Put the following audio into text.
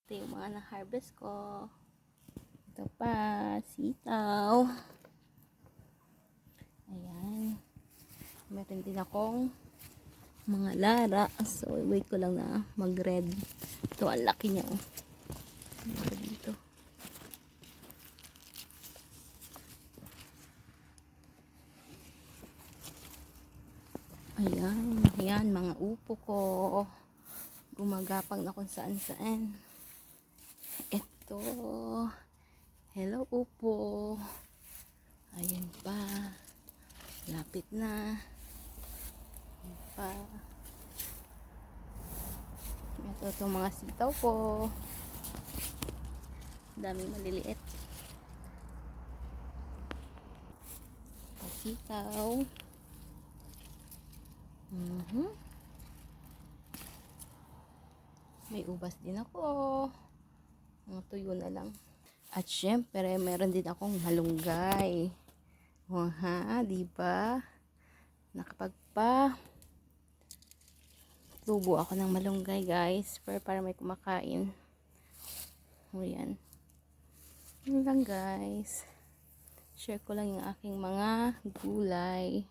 Ito yung mga na-harvest ko. Ito pa, sitaw. Ayan. Meron din akong mga lara. So, wait ko lang na mag-red. Ito, ang laki niya. Oh. Dito. Ayan. Ayan, mga upo ko. Gumagapang na kung saan-saan. Ito. Hello, upo. Ayan pa. Lapit na. Ayan pa. Ito itong mga sitaw ko. Daming maliliit. Sitaw. May ubas din ako. Mga tuyo na lang. At syempre, meron din akong malunggay. Ha, diba? Nakapagpa tubo ako ng malunggay, guys. Para may kumakain. O yan. Yun lang, guys. Share ko lang yung aking mga gulay.